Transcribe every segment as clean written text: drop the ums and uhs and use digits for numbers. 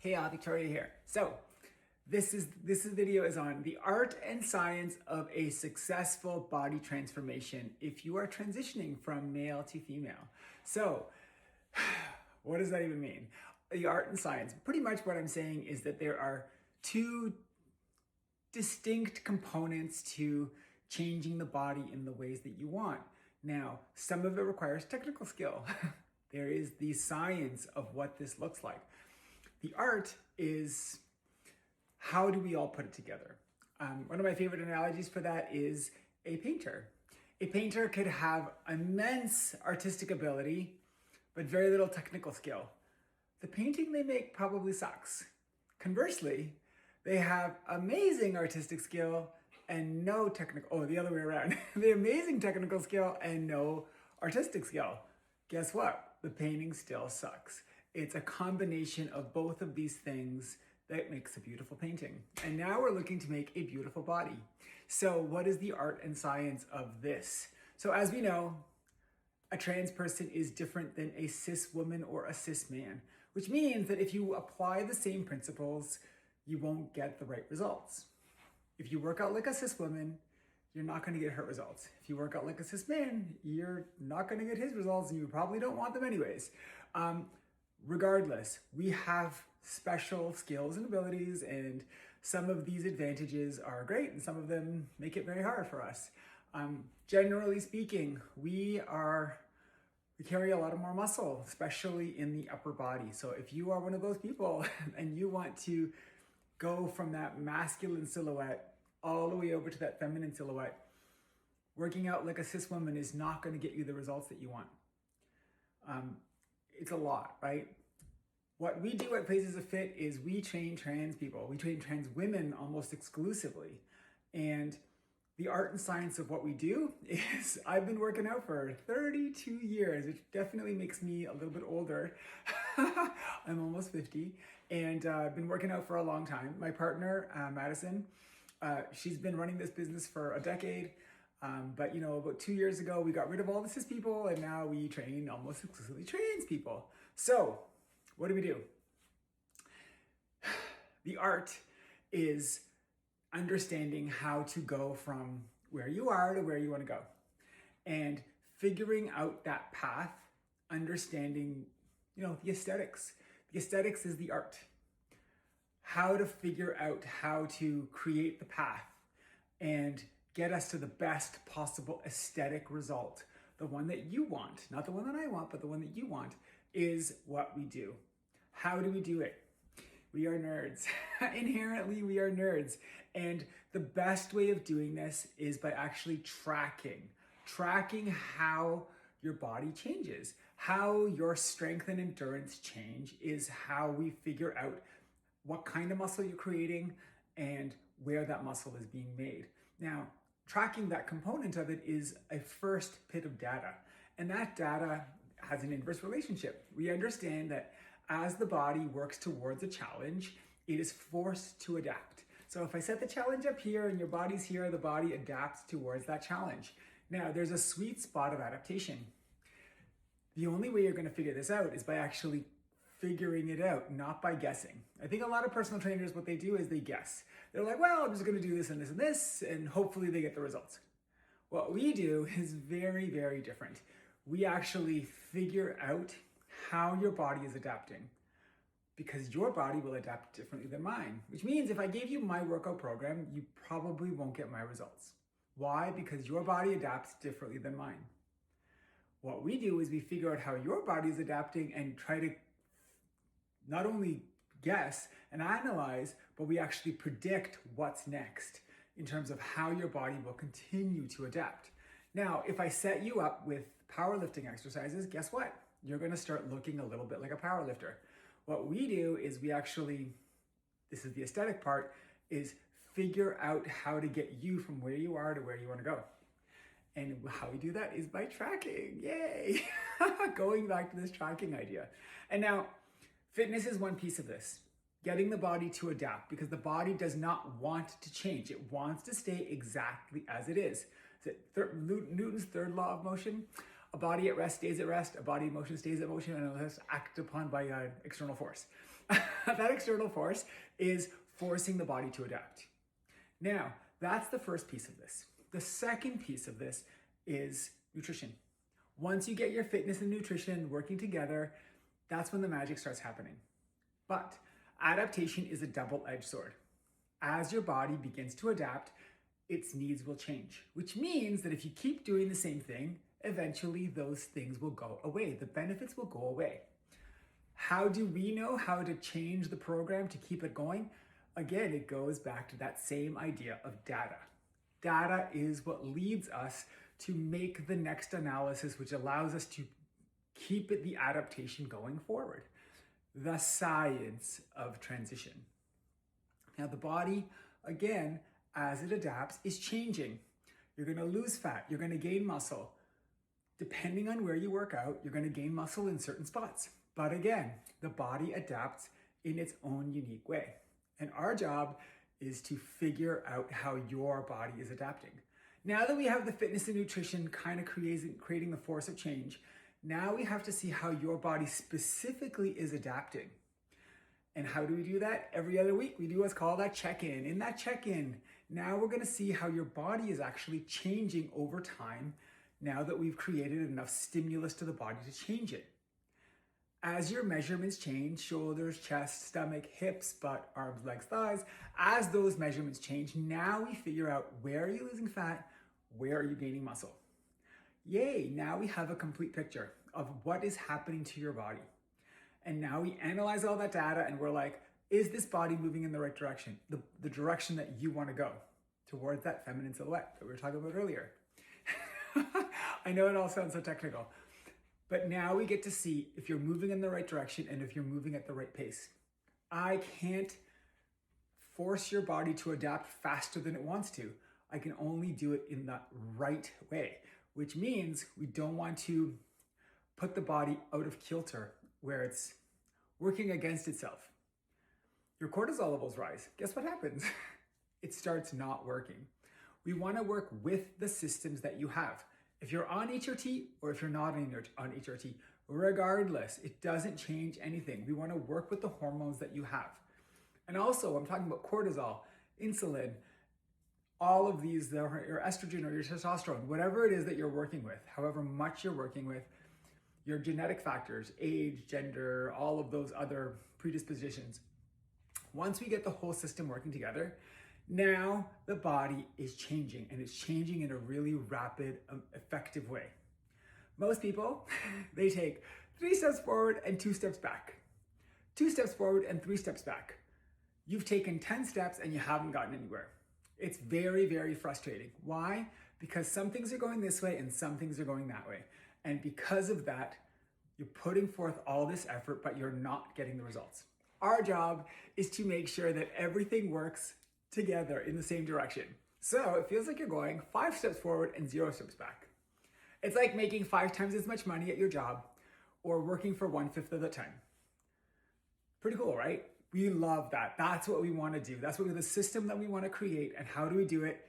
Hey, Victoria here. So this video is on the art and science of a successful body transformation if you are transitioning from male to female. So what does that even mean? The art and science. Pretty much what I'm saying is that there are two distinct components to changing the body in the ways that you want. Now, some of it requires technical skill. There is the science of what this looks like. The art is how do we all put it together? One of my favorite analogies for that is a painter. A painter could have immense artistic ability, but very little technical skill. The painting they make probably sucks. Conversely, they have amazing artistic skill and no technical, the other way around. The amazing technical skill and no artistic skill. Guess what? The painting still sucks. It's a combination of both of these things that makes a beautiful painting. And now we're looking to make a beautiful body. So what is the art and science of this? So as we know, a trans person is different than a cis woman or a cis man, which means that if you apply the same principles, you won't get the right results. If you work out like a cis woman, you're not going to get her results. If you work out like a cis man, you're not going to get his results, and you probably don't want them anyways. Regardless, we have special skills and abilities, and some of these advantages are great and some of them make it very hard for us. Generally speaking, we carry a lot of more muscle, especially in the upper body. So if you are one of those people and you want to go from that masculine silhouette all the way over to that feminine silhouette, working out like a cis woman is not going to get you the results that you want. It's a lot, right? What we do at Places of Fit is we train trans people. We train trans women almost exclusively. And the art and science of what we do is I've been working out for 32 years, which definitely makes me a little bit older. I'm almost 50 and I've been working out for a long time. My partner, Madison, she's been running this business for a decade. But about 2 years ago, we got rid of all the cis people and now we train almost exclusively trans people. So what do? The art is understanding how to go from where you are to where you want to go and figuring out that path, understanding, the aesthetics. The aesthetics is the art. How to figure out how to create the path and get us to the best possible aesthetic result. The one that you want, not the one that I want, but the one that you want is what we do. How do we do it? We are nerds. Inherently, we are nerds. And the best way of doing this is by actually tracking how your body changes. How your strength and endurance change is how we figure out what kind of muscle you're creating and where that muscle is being made. Now, tracking that component of it is a first bit of data. And that data has an inverse relationship. We understand that as the body works towards a challenge, it is forced to adapt. So if I set the challenge up here and your body's here, the body adapts towards that challenge. Now, there's a sweet spot of adaptation. The only way you're going to figure this out is by actually figuring it out, not by guessing. I think a lot of personal trainers, what they do is they guess. They're like, well, I'm just going to do this and this and this, and hopefully they get the results. What we do is very, very different. We actually figure out how your body is adapting because your body will adapt differently than mine, which means if I gave you my workout program, you probably won't get my results. Why? Because your body adapts differently than mine. What we do is we figure out how your body is adapting and try to not only guess and analyze, but we actually predict what's next in terms of how your body will continue to adapt. Now, if I set you up with powerlifting exercises, guess what? You're going to start looking a little bit like a powerlifter. What we do is this is the aesthetic part, is figure out how to get you from where you are to where you want to go. And how we do that is by tracking. Yay! Going back to this tracking idea. And now, fitness is one piece of this. Getting the body to adapt because the body does not want to change. It wants to stay exactly as it is. Is it Newton's third law of motion? A body at rest stays at rest, a body in motion stays in motion, and unless acted upon by an external force. That external force is forcing the body to adapt. Now, that's the first piece of this. The second piece of this is nutrition. Once you get your fitness and nutrition working together, that's when the magic starts happening. But adaptation is a double-edged sword. As your body begins to adapt, its needs will change, which means that if you keep doing the same thing, eventually those things will go away. The benefits will go away. How do we know how to change the program to keep it going? Again, it goes back to that same idea of data. Data is what leads us to make the next analysis, which allows us to keep the adaptation going forward. The science of transition. Now, the body, again, as it adapts, is changing. You're going to lose fat. You're going to gain muscle. Depending on where you work out, you're going to gain muscle in certain spots. But again, the body adapts in its own unique way. And our job is to figure out how your body is adapting. Now that we have the fitness and nutrition kind of creating the force of change, now we have to see how your body specifically is adapting. And how do we do that? Every other week, we do what's called that check-in. In that check-in, now we're going to see how your body is actually changing over time now that we've created enough stimulus to the body to change it. As your measurements change, shoulders, chest, stomach, hips, butt, arms, legs, thighs, as those measurements change, now we figure out where are you losing fat, where are you gaining muscle. Yay, now we have a complete picture of what is happening to your body. And now we analyze all that data and we're like, is this body moving in the right direction? The direction that you want to go towards that feminine silhouette that we were talking about earlier. I know it all sounds so technical. But now we get to see if you're moving in the right direction and if you're moving at the right pace. I can't force your body to adapt faster than it wants to. I can only do it in the right way, which means we don't want to put the body out of kilter where it's working against itself. Your cortisol levels rise. Guess what happens? It starts not working. We want to work with the systems that you have. If you're on HRT or if you're not on HRT, regardless, it doesn't change anything. We want to work with the hormones that you have. And also, I'm talking about cortisol, insulin, all of these, your estrogen or your testosterone, whatever it is that you're working with, however much you're working with, your genetic factors, age, gender, all of those other predispositions. Once we get the whole system working together, now the body is changing, and it's changing in a really rapid, effective way. Most people, they take 3 steps forward and 2 steps back. 2 steps forward and 3 steps back. You've taken 10 steps and you haven't gotten anywhere. It's very, very frustrating. Why? Because some things are going this way and some things are going that way. And because of that, you're putting forth all this effort, but you're not getting the results. Our job is to make sure that everything works together in the same direction. So it feels like you're going 5 steps forward and 0 steps back. It's like making 5 times as much money at your job or working for 1/5 of the time. Pretty cool, right? We love that. That's what we want to do. That's what the system that we want to create. And how do we do it?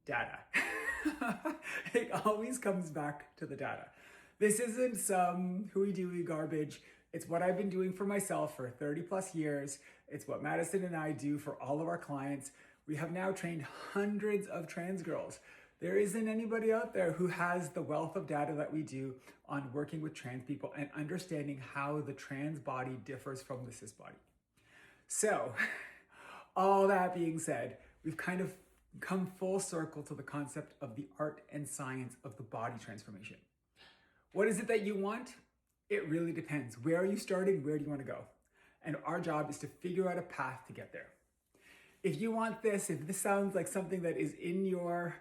Data. It always comes back to the data. This isn't some hooey-dooey garbage. It's what I've been doing for myself for 30 plus years. It's what Madison and I do for all of our clients. We have now trained hundreds of trans girls. There isn't anybody out there who has the wealth of data that we do on working with trans people and understanding how the trans body differs from the cis body. So, all that being said, we've kind of come full circle to the concept of the art and science of the body transformation. What is it that you want? It really depends. Where are you starting? Where do you want to go? And our job is to figure out a path to get there. If you want this, if this sounds like something that is in your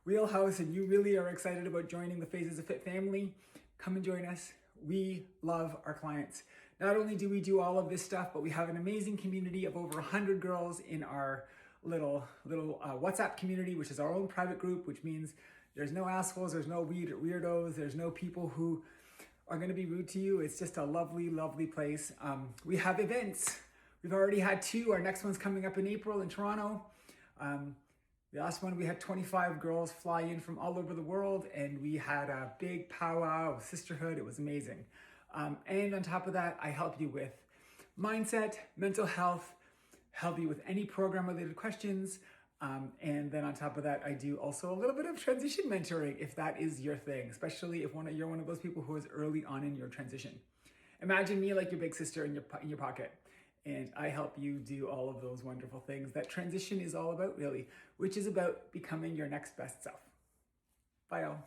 wheelhouse and you really are excited about joining the Phases of Fit family, come and join us. We love our clients. Not only do we do all of this stuff, but we have an amazing community of over 100 girls in our little WhatsApp community, which is our own private group, which means there's no assholes, there's no weirdos, there's no people who are going to be rude to you. It's just a lovely, lovely place. We have events. We've already had 2. Our next one's coming up in April in Toronto. The last one, we had 25 girls fly in from all over the world, and we had a big powwow of sisterhood. It was amazing. And on top of that, I help you with mindset, mental health, help you with any program related questions. And then on top of that, I do also a little bit of transition mentoring if that is your thing, especially if you're one of those people who is early on in your transition. Imagine me like your big sister in your pocket, and I help you do all of those wonderful things that transition is all about, really, which is about becoming your next best self. Bye, all.